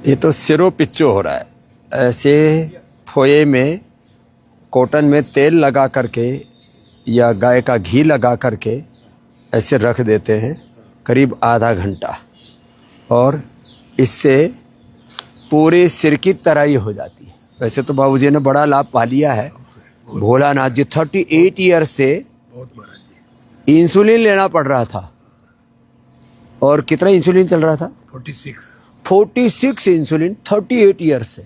ये तो सिरो पिच्चो हो रहा है। ऐसे फोए में कॉटन में तेल लगा करके या गाय का घी लगा करके ऐसे रख देते हैं करीब आधा घंटा, और इससे पूरे सिर की तराई हो जाती है। वैसे तो बाबूजी ने बड़ा लाभ पा लिया है। भोलानाथ जी 38 ईयर से इंसुलिन लेना पड़ रहा था। और कितना इंसुलिन चल रहा था? 46 इंसुलिन 38 ईयर से।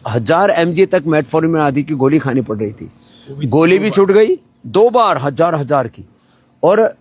1000 mg तक मेटफॉर्मिन आदि की गोली खानी पड़ रही थी। गोली भी छूट गई 2 बार, हजार की, और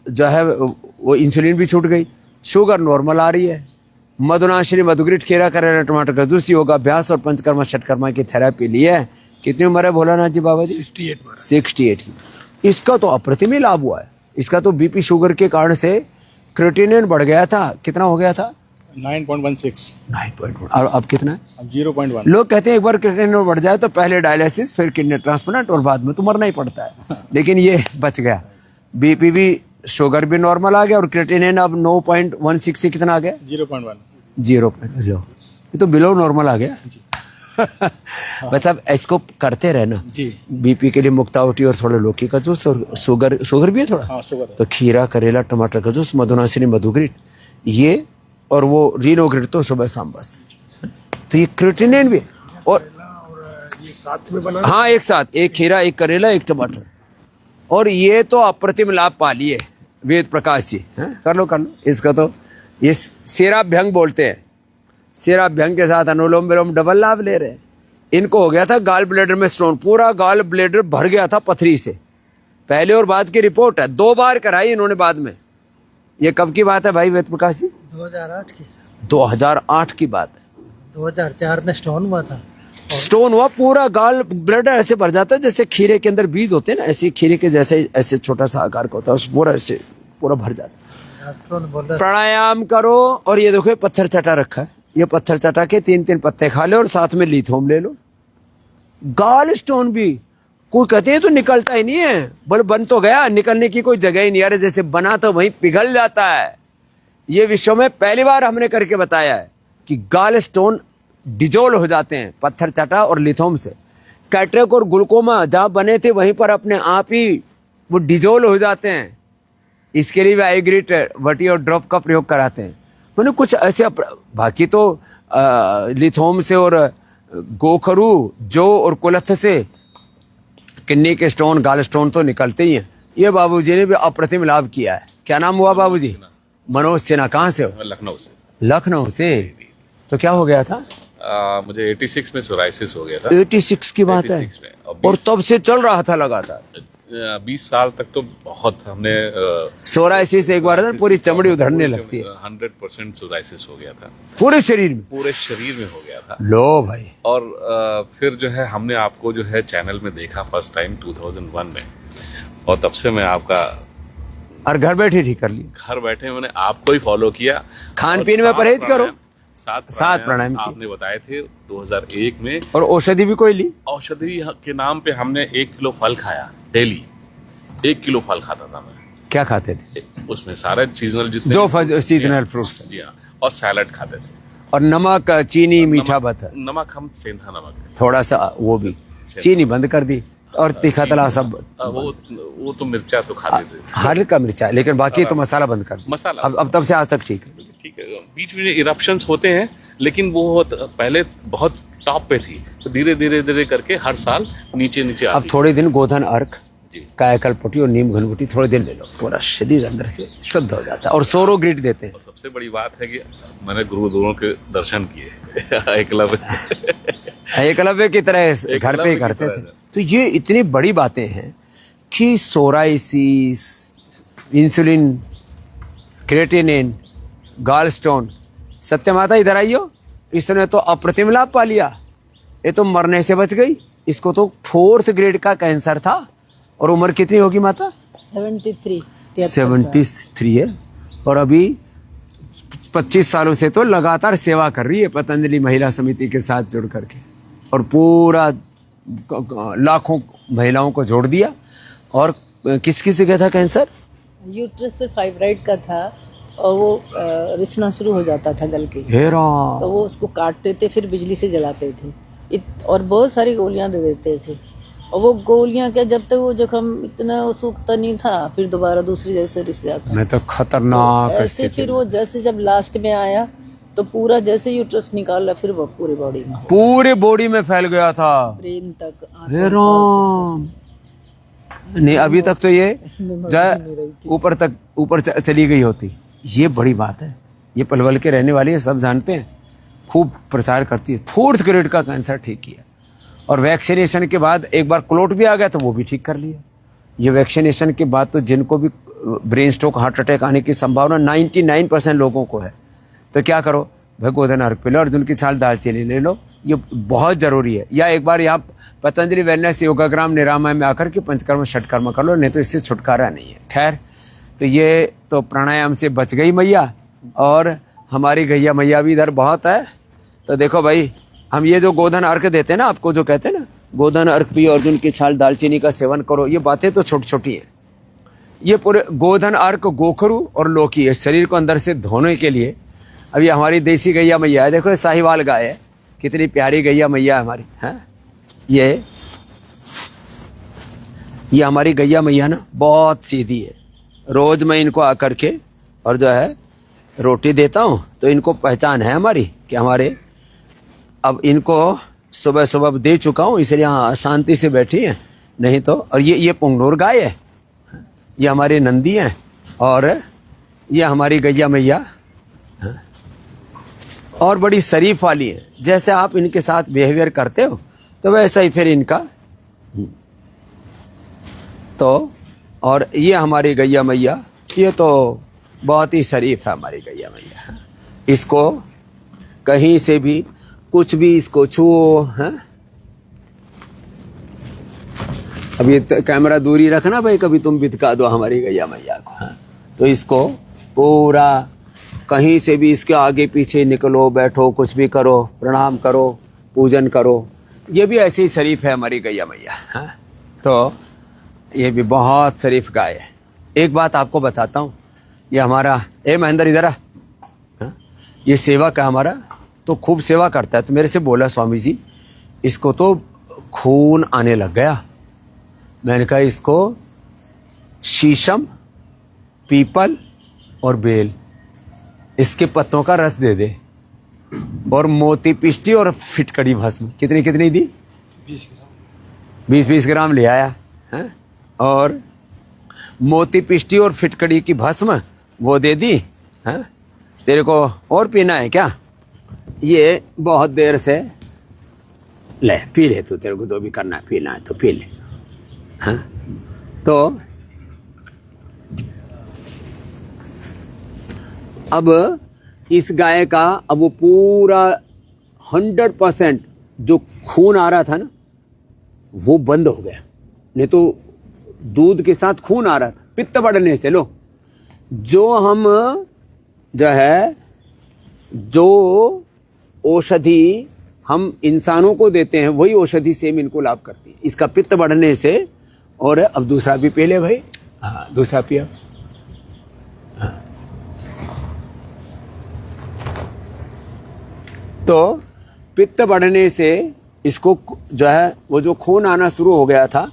जो है वो इंसुलिन भी छूट गई। शुगर नॉर्मल आ रही है। मधुनाशिनी, मधुग्रिट, खीरा, करेला, टमाटर का जूस, योगा अभ्यास और पंचकर्मा षटकर्मा की थेरेपी ली है। कितनी उम्र है भोलानाथ जी बाबा जी? 68 की। इसका तो अप्रतिम लाभ हुआ है। इसका तो बीपी शुगर के कारण से क्रिएटिनिन बढ़ गया था। कितना हो गया था? 9.16। 9.1। और अब कितना है? अब 0.1। लोग कहते हैं एक बार क्रिएटिनिन बढ़ जाए तो पहले डायलिसिस, फिर किडनी ट्रांसप्लांट, और बाद में तो मरना ही पड़ता है। लेकिन ये बच गया। बीपी भी, शुगर भी नॉर्मल आ गया, और क्रिएटिनिन अब 9.16 से कितना आ गया? 0.1। 0. ये तो बिलो नॉर्मल आ गया। बस अब इसको करते रहना जी। बीपी के लिए मुक्तावटी और थोड़ा लौकी का जूस, और शुगर भी है थोड़ा। हाँ, शुगर है। तो खीरा, करेला, टमाटर का जूस, मधुनाशिनी, मधुग्रिट, ये और वो रीनोग्रिट तो सुबह शाम बस। तो ये क्रिएटिनिन भी, और ये साथ में बना। हाँ, एक साथ, एक खीरा, एक करेला, एक टमाटर। और ये तो अप्रतिम लाभ पा लिए वेद प्रकाश जी। कर लो इसका तो ये शेराभ्यंग बोलते हैं। शेराभ्यंग के साथ अनुलोम विलोम डबल लाभ ले रहे हैं। इनको हो गया था गाल ब्लेडर में स्टोन, पूरा गाल ब्लेडर भर गया था पथरी से। पहले और बाद की रिपोर्ट है, 2 बार कराई इन्होंने बाद में। ये कब की बात है भाई वेद प्रकाश जी? 2008 की। 2008 की बात है। 2004 में स्टोन हुआ था। स्टोन हुआ, पूरा गाल ब्लेडर ऐसे भर जाता है जैसे खीरे के अंदर बीज होते हैं ना, ऐसे खीरे के जैसे ऐसे छोटा सा आकार का होता है, उस पूरा ऐसे पूरा भर जाता है। डॉक्टरों ने बोला प्राणायाम करो, और ये देखो पत्थर चटा रखा है। ये पत्थर चटा के 3-3 पत्ते खा लो, और साथ में लिथोम ले लो। गाल स्टोन भी कोई कहते हैं तो निकलता ही नहीं है, बल बन तो गया, निकलने की कोई जगह ही नहीं। अरे जैसे बना तो वहीं पिघल जाता है। ये विश्व में पहली बार हमने करके बताया है कि गाल स्टोन डिजोल हो जाते हैं पत्थर चटा और लिथोम से। कैटरेक और ग्लूकोमा जहां बने थे वहीं पर अपने आप ही वो डिजोल हो जाते हैं। इसके लिए आइग्रिट वटी और ड्रॉप का प्रयोग कराते हैं। मैंने कुछ ऐसे बाकी तो लिथोम से और गोखरू, जो और कुलथ से किडनी के स्टोन, गाल स्टोन तो निकलते ही हैं। ये बाबूजी ने भी अप्रतिम लाभ किया है। क्या नाम हुआ बाबूजी? मनोज सिन्हा। कहाँ से हो? लखनऊ से। लखनऊ से। तो क्या हो गया था? मुझे 86 में सोराइसिस हो गया था। 86 की बात है, 86 में। और तब से चल रहा था लगातार। 20 साल तक तो बहुत हमने सोराइसिस एक बार पूरी चमड़ी उधड़ने लगती है। 100% सोराइसिस हो गया था पूरे शरीर में। पूरे शरीर में हो गया था। लो भाई। और फिर जो है हमने आपको जो है चैनल में देखा फर्स्ट टाइम 2001 में, और तब से मैं आपका, और घर बैठे ठीक कर लिया। घर बैठे मैंने आपको ही फॉलो किया। खान पीन में परहेज करो। 7 प्राणायाम आपने बताए थे 2001 में। और औषधि भी कोई ली? औषधि के नाम पे हमने 1 किलो फल खाया डेली। 1 किलो फल खाता था मैं। क्या खाते थे? उसमें सारे सीजनल जितने जो सीजनल फ्रूट्स, जी हाँ, और सैलड खाते थे। और नमक, चीनी, मीठा बता, नमक हम सेंधा नमक, थोड़ा सा वो भी, चीनी बंद कर दी, और तीखा तला सब। वो तो मिर्चा तो खाते थे, हल्का मिर्चा, लेकिन बाकी तो मसाला बंद कर दिया। मसाला अब तब से आज तक ठीक है। ठीक है। बीच में इरप्शंस होते हैं, लेकिन वो पहले बहुत टॉप पे थी, तो धीरे धीरे करके हर साल नीचे नीचे अब आती। थोड़े दिन गोधन अर्क, जी। कायाकल्पटी और नीम घनघुटी थोड़े दिन ले लो, पूरा शरीर अंदर से शुद्ध हो जाता है। और सोरोग्रिट देते हैं। और सबसे बड़ी बात है कि मैंने गुरुदेवों के दर्शन किए। एकलव्य की तरह घर पे ही करते थे। तो ये इतनी बड़ी बातें हैं कि सोराइसिस, इंसुलिन, क्रिएटिनिन, गाल स्टोन। सत्य माता इधर आइयो, इसने तो अप्रतिम लाभ पा लिया। ये तो मरने से बच गई। इसको तो 4th ग्रेड का कैंसर था। और उम्र कितनी होगी माता? 73 है। और अभी 25 सालों से तो लगातार सेवा कर रही है पतंजलि महिला समिति के साथ जुड़ करके, और पूरा लाखों महिलाओं को जोड़ दिया। और किस किस जगह था कैंसर? यूट्रस पे फाइब्राइड का था, और वो रिसना शुरू हो जाता था गल के, हे राम। तो वो उसको काटते थे, फिर बिजली से जलाते थे। और बहुत सारी गोलियां दे देते थे, और वो गोलियां क्या, जब तक वो जख्म इतना वो सूखता नहीं था, फिर दोबारा दूसरी जैसे रिस जाता। मैं तो खतरनाक ऐसे स्थिति फिर में। वो जैसे जब लास्ट में आया तो पूरा जैसे यूट्रस निकाला, फिर वो पूरी बॉडी में, पूरे बॉडी में फैल गया था। ब्रेन तक, आंखों हे तक, राम। नहीं, अभी तक तो ये मेमोरी जो नहीं रही थी। ऊपर तक ऊपर चली गई होती। ये बड़ी बात है। ये पलवल के रहने वाले ये सब जानते हैं, खूब प्रचार करती है। 4th ग्रेड का कैंसर ठीक किया, और वैक्सीनेशन के बाद एक बार क्लोट भी आ गया तो वो भी ठीक कर लिया। ये वैक्सीनेशन के बाद तो जिनको भी ब्रेन स्ट्रोक, हार्ट अटैक आने की संभावना 99% लोगों को है, तो क्या करो भाई, गोधन अर्क पी लो, अर्जुन की छाल दालचीनी ले लो, ये बहुत जरूरी है। या एक बार यहाँ पतंजलि वेलनेस योगाग्राम निरामय में आकर के पंचकर्म षटकर्म कर लो, नहीं तो इससे छुटकारा नहीं है। खैर, तो ये तो प्राणायाम से बच गई मैया, और हमारी गैया मैया भी इधर बहुत है। तो देखो भाई, हम ये जो गोधन अर्क देते हैं ना, आपको जो कहते हैं ना, गोधन अर्क पियो, अर्जुन की छाल दालचीनी का सेवन करो, ये बातें तो छोटी छोटी हैं। ये पूरे गोधन अर्क, गोखरू और लौकी, ये शरीर को अंदर से धोने के लिए। अब ये हमारी देसी गैया मैया है, देखो ये साहिवाल गाय है, कितनी प्यारी गैया मैया है हमारी, है। ये हमारी गैया मैया ना बहुत सीधी है। रोज मैं इनको आकर के और जो है रोटी देता हूँ, तो इनको पहचान है हमारी कि हमारे, अब इनको सुबह सुबह दे चुका हूँ, इसलिए यहाँ शांति से बैठी हैं, नहीं तो। और ये पुंगनूर गाय है, ये हमारी नंदी हैं, और ये हमारी गैया मैया, और बड़ी शरीफ वाली है। जैसे आप इनके साथ बिहेवियर करते हो तो वैसा ही फिर इनका। तो और ये हमारी गैया मैया, ये तो बहुत ही शरीफ है हमारी गैया मैया। इसको कहीं से भी कुछ भी इसको छुओ, है। अब ये कैमरा दूरी रखना भाई, कभी तुम बितका दो हमारी गैया मैया को, है। तो इसको पूरा कहीं से भी इसके आगे पीछे निकलो, बैठो, कुछ भी करो, प्रणाम करो, पूजन करो, ये भी ऐसी ही शरीफ है हमारी गैया मैया, है। तो ये भी बहुत शरीफ गाय है। एक बात आपको बताता हूँ, ये हमारा महेंद्र इधर आ, ये सेवक है हमारा, तो खूब सेवा करता है। तो मेरे से बोला, स्वामी जी इसको तो खून आने लग गया। मैंने कहा इसको शीशम, पीपल और बेल, इसके पत्तों का रस दे दे, और मोती पिष्टी और फिटकड़ी भस्म, कितनी कितनी दी? 20 ग्राम ले आया, है। और मोती पिष्टी और फिटकड़ी की भस्म वो दे दी, है। तेरे को और पीना है क्या? ये बहुत देर से, ले पी ले तू, तेरे को जो भी करना है, पीना है तो पी ले, हाँ। तो अब इस गाय का, अब वो पूरा 100% जो खून आ रहा था ना, वो बंद हो गया। नहीं तो दूध के साथ खून आ रहा था, पित्त बढ़ने से। लो, जो हम जो है, जो औषधि हम इंसानों को देते हैं, वही औषधि सेम इनको लाभ करती है, इसका पित्त बढ़ने से। और अब दूसरा भी पी ले भाई, हाँ दूसरा पिया, हाँ। तो पित्त बढ़ने से इसको जो है, वो जो खून आना शुरू हो गया था,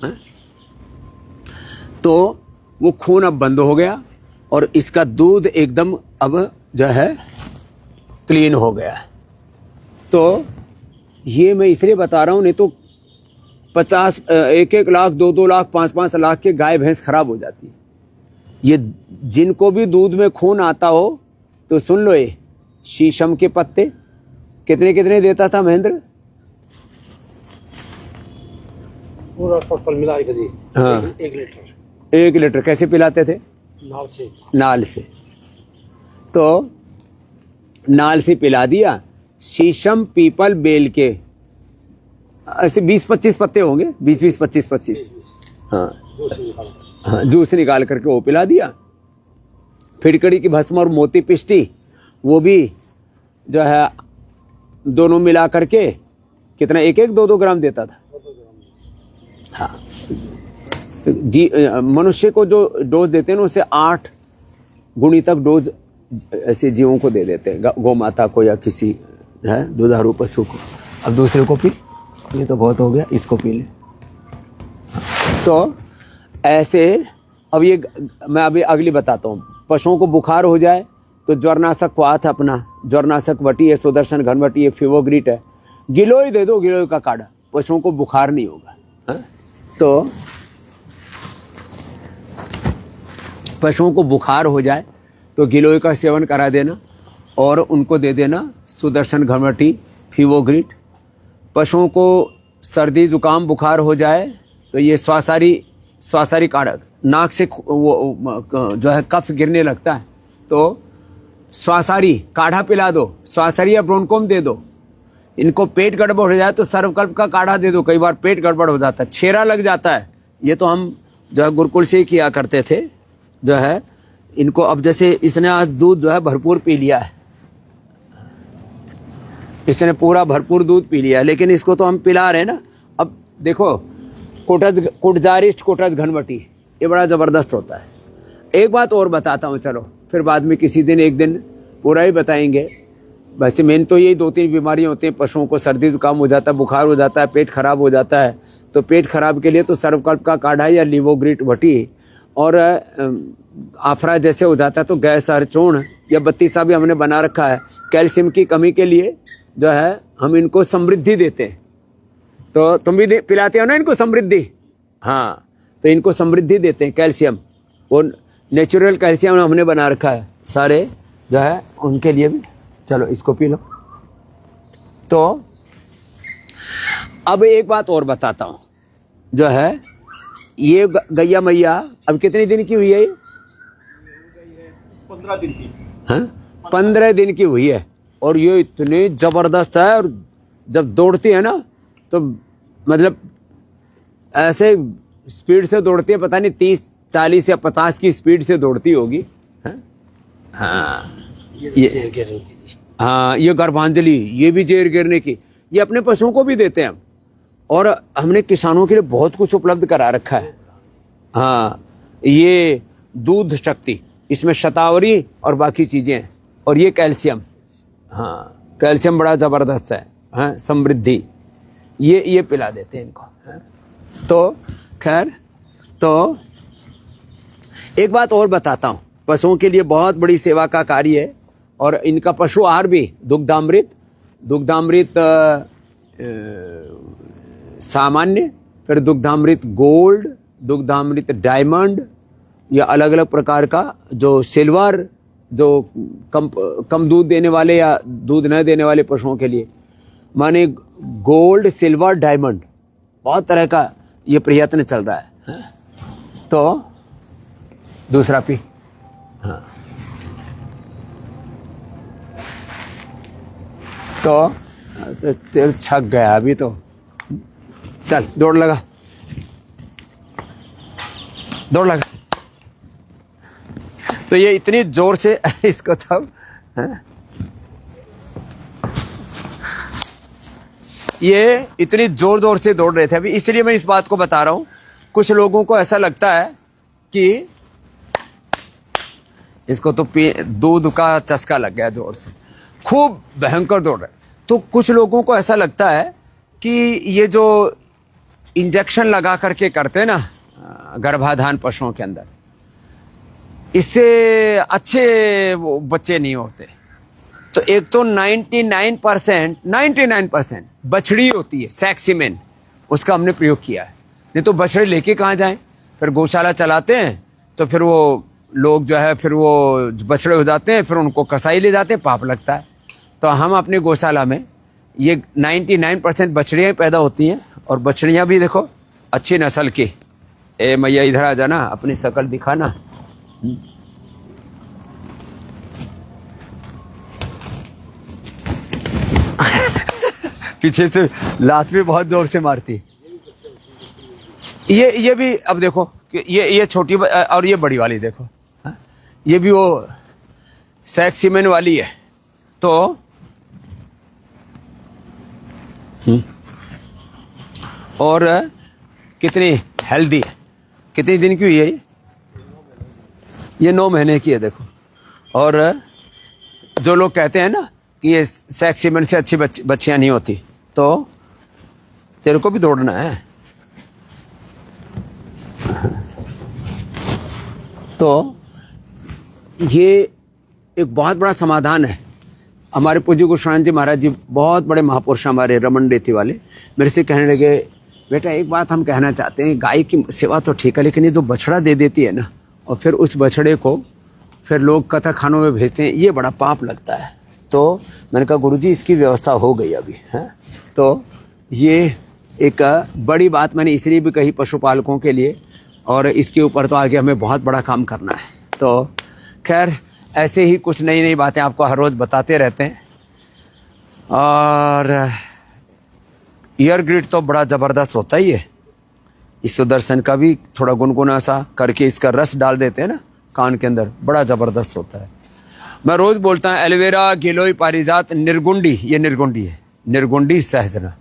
है? तो वो खून अब बंद हो गया, और इसका दूध एकदम अब जो है क्लीन हो गया। तो ये मैं इसलिए बता रहा हूं, नहीं तो 50, 1 लाख, 2 लाख, 5 लाख के गाय भैंस खराब हो जाती है। ये जिनको भी दूध में खून आता हो तो सुन लो, ये शीशम के पत्ते कितने कितने देता था महेंद्र? पूरा टोटल मिला के जी, हाँ, 1 लीटर। 1 लीटर कैसे पिलाते थे? नाल से। नाल से। तो नाल से पिला दिया। शीशम, पीपल, बेल के ऐसे 20-25 पत्ते होंगे, 20-20, 25-25, हाँ हाँ, जूस निकाल करके वो पिला दिया। फिटकड़ी की भस्म और मोती पिष्टी, वो भी जो है दोनों मिला करके कितना, 1-1, 2-2 ग्राम देता था, हाँ। जी, मनुष्य को जो डोज देते हैं ना, उसे 8 गुणितक डोज ऐसे जीवों को दे देते हैं, गौ माता को या किसी है दुधारू पशु को। अब दूसरे को पी, ये तो बहुत हो गया, इसको पी ले। तो ऐसे अब ये मैं अभी अगली बताता हूँ। पशुओं को बुखार हो जाए तो ज्वरनाशक क्वाथ अपना, ज्वरनाशक वटी है, सुदर्शन घनवटी है, फिवोग्रिट है, गिलोय दे दो, गिलोय का काढ़ा, पशुओं को बुखार नहीं होगा। है? तो पशुओं को बुखार हो जाए तो गिलोय का सेवन करा देना और उनको दे देना सुदर्शन घनवटी, फिवोग्रिट। पशुओं को सर्दी जुकाम बुखार हो जाए तो ये श्वासारी काढ़ा, नाक से वो जो है कफ गिरने लगता है तो श्वासारी काढ़ा पिला दो, श्वासारी या ब्रोंकोम दे दो। इनको पेट गड़बड़ हो जाए तो सर्वकल्प का काढ़ा दे दो, कई बार पेट गड़बड़ हो जाता है, छेरा लग जाता है, ये तो हम जो है गुरुकुल से ही किया करते थे। जो है इनको अब जैसे इसने आज दूध जो है भरपूर पी लिया है, इसने पूरा भरपूर दूध पी लिया है, लेकिन इसको तो हम पिला रहे हैं ना। अब देखो कुटजारिष्ट कोटज घनवटी, ये बड़ा जबरदस्त होता है। एक बात और बताता हूँ, चलो फिर बाद में किसी दिन एक दिन पूरा ही बताएंगे। वैसे मेन तो यही 2-3 बीमारियां होती हैं पशुओं को, सर्दी जुकाम हो जाता है, बुखार हो जाता है, पेट खराब हो जाता है। तो पेट खराब के लिए तो सर्वकल्प का काढ़ा या लिवोग्रिट वटी, और आफरा जैसे हो जाता है तो गैस हरचूर्ण या बत्तीसा भी हमने बना रखा है। कैल्शियम की कमी के लिए जो है हम इनको समृद्धि देते हैं, तो तुम भी पिलाते हो ना इनको समृद्धि। हाँ, तो इनको समृद्धि देते हैं कैल्शियम, वो नेचुरल कैल्शियम हमने बना रखा है सारे जो है उनके लिए भी। चलो इसको पी लो। तो अब एक बात और बताता हूं, जो है ये गैया मैया अब कितने दिन की हुई है? 15 दिन की। हाँ, 15 दिन की हुई है और ये इतनी जबरदस्त है। और जब दौड़ती है ना तो मतलब ऐसे स्पीड से दौड़ती है, पता नहीं 30, 40 या 50 की स्पीड से दौड़ती होगी। हाँ, ये गर्भांजलि, ये भी जेर गिरने की, ये अपने पशुओं को भी देते हैं हम। और हमने किसानों के लिए बहुत कुछ उपलब्ध करा रखा है। हाँ, ये दूध शक्ति, इसमें शतावरी और बाकी चीजें हैं, और ये कैल्शियम। हाँ, कैल्शियम बड़ा जबरदस्त है। हाँ, समृद्धि, ये पिला देते हैं इनको। हाँ? तो खैर, तो एक बात और बताता हूँ, पशुओं के लिए बहुत बड़ी सेवा का कार्य है। और इनका पशु आहार भी दुग्धामृत सामान्य, फिर दुग्धामृत गोल्ड, दुग्धामृत डायमंड, या अलग अलग प्रकार का जो सिल्वर, जो कम दूध देने वाले या दूध न देने वाले पशुओं के लिए, माने गोल्ड, सिल्वर, डायमंड, बहुत तरह का ये प्रयत्न चल रहा है। तो दूसरा पी। हाँ, तो तेल छक गया अभी तो, चल दौड़ लगा। तो ये इतनी जोर से इसको तब ये इतनी जोर से दौड़ रहे थे अभी, इसलिए मैं इस बात को बता रहा हूं। कुछ लोगों को ऐसा लगता है कि इसको तो दूध का चस्का लग गया, जोर से खूब भयंकर दौड़ रहे। तो कुछ लोगों को ऐसा लगता है कि ये जो इंजेक्शन लगा करके करते हैं ना गर्भाधान पशुओं के अंदर, इससे अच्छे वो बच्चे नहीं होते। तो एक तो 99% बछड़ी होती है, सेक्सीमेन, उसका हमने प्रयोग किया है। नहीं तो बछड़े लेके कहाँ जाएं? फिर गौशाला चलाते हैं तो फिर वो लोग जो है फिर वो बछड़े हो जाते हैं, फिर उनको कसाई ले जाते हैं, पाप लगता है। तो हम अपने गौशाला में ये 99% बछड़ियाँ पैदा होती हैं, और बछड़ियाँ भी देखो अच्छी नस्ल की। ए मैया इधर आ जाना, अपनी शकल दिखाना। पीछे से लात भी बहुत जोर से मारती। ये भी अब देखो कि ये छोटी और ये बड़ी वाली देखो, ये भी वो सेक्सीमेन वाली है। तो और कितनी हेल्दी है, कितने दिन की हुई है ये 9 महीने की है। देखो और जो लोग कहते हैं ना कि ये सेक्स सीमेंट से अच्छी बच्चियां नहीं होती, तो तेरे को भी दौड़ना है। तो ये एक बहुत बड़ा समाधान है। हमारे पूज्य गोस्वामी जी महाराज जी बहुत बड़े महापुरुष हमारे रमन रेती वाले मेरे से कहने लगे, बेटा एक बात हम कहना चाहते हैं, गाय की सेवा तो ठीक है लेकिन ये जो बछड़ा दे देती है ना और फिर उस बछड़े को फिर लोग कतर खानों में भेजते हैं, ये बड़ा पाप लगता है। तो मैंने कहा गुरुजी इसकी व्यवस्था हो गई अभी है। तो ये एक बड़ी बात मैंने इसलिए भी कही पशुपालकों के लिए, और इसके ऊपर तो आगे हमें बहुत बड़ा काम करना है। तो खैर ऐसे ही कुछ नई नई बातें आपको हर रोज बताते रहते हैं। और ईयर ग्रिड तो बड़ा जबरदस्त होता ही है। इस सुदर्शन का भी थोड़ा गुनगुना सा करके इसका रस डाल देते हैं ना कान के अंदर, बड़ा जबरदस्त होता है। मैं रोज बोलता हूँ एलोवेरा, गिलोय, पारिजात, निर्गुंडी, ये निर्गुंडी है, निर्गुंडी सहजना,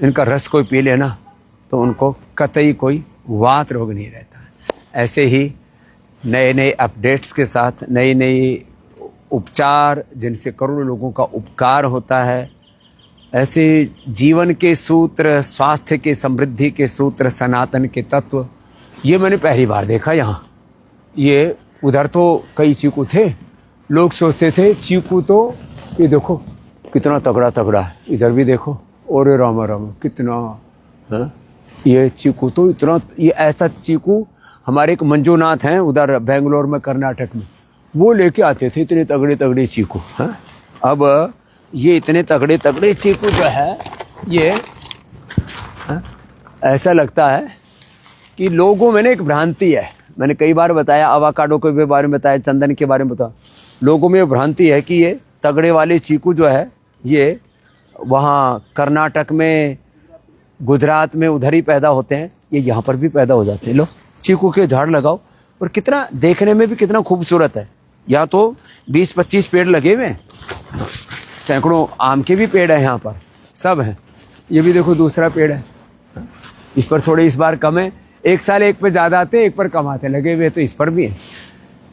इनका रस कोई पी लेना तो उनको कतई कोई वात रोग नहीं रहता। ऐसे ही नए नए अपडेट्स के साथ नई नई उपचार जिनसे करोड़ों लोगों का उपकार होता है, ऐसे जीवन के सूत्र, स्वास्थ्य के, समृद्धि के सूत्र, सनातन के तत्व, ये मैंने पहली बार देखा यहाँ। ये उधर तो कई चीकू थे, लोग सोचते थे चीकू तो ये देखो कितना तगड़ा तगड़ा है, इधर भी देखो, और रामा रामा कितना है ये चीकू, तो इतना, ये ऐसा चीकू हमारे एक मंजूनाथ हैं उधर बेंगलोर में कर्नाटक में, वो लेके आते थे इतने तगड़े तगड़े चीकू हैं। अब ये इतने तगड़े तगड़े चीकू जो है ये है? ऐसा लगता है कि लोगों में ना एक भ्रांति है, मैंने कई बार बताया, अवाकाडो के बारे में बताया, चंदन के बारे में बताया, लोगों में भ्रांति है कि ये तगड़े वाले चीकू जो है ये वहाँ कर्नाटक में, गुजरात में उधर ही पैदा होते हैं, ये यहाँ पर भी पैदा हो जाते हैं। लो चीकू के झाड़ लगाओ, और कितना देखने में भी कितना खूबसूरत है। या तो 20-25 पेड़ लगे हुए हैं, सैकड़ों आम के भी पेड़ है यहाँ पर, सब हैं। ये भी देखो दूसरा पेड़ है, इस पर थोड़े इस बार कम है, एक साल एक पे ज़्यादा आते, एक पर कम आते, लगे हुए तो इस पर भी है।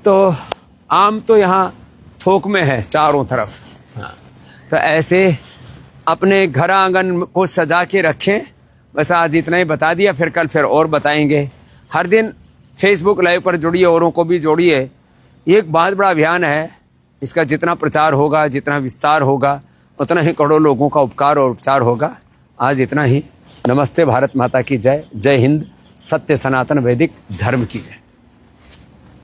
तो आम तो यहाँ थोक में है चारों तरफ। तो ऐसे अपने घर आंगन को सजा के रखें। बस आज इतना ही बता दिया, फिर कल फिर और बताएंगे। हर दिन फेसबुक लाइव पर जुड़िए, औरों को भी जोड़िए। ये एक बहुत बड़ा अभियान है, इसका जितना प्रचार होगा, जितना विस्तार होगा, उतना ही करोड़ों लोगों का उपकार और उपचार होगा। आज इतना ही। नमस्ते, भारत माता की जय। जय हिंद। सत्य सनातन वैदिक धर्म की जय।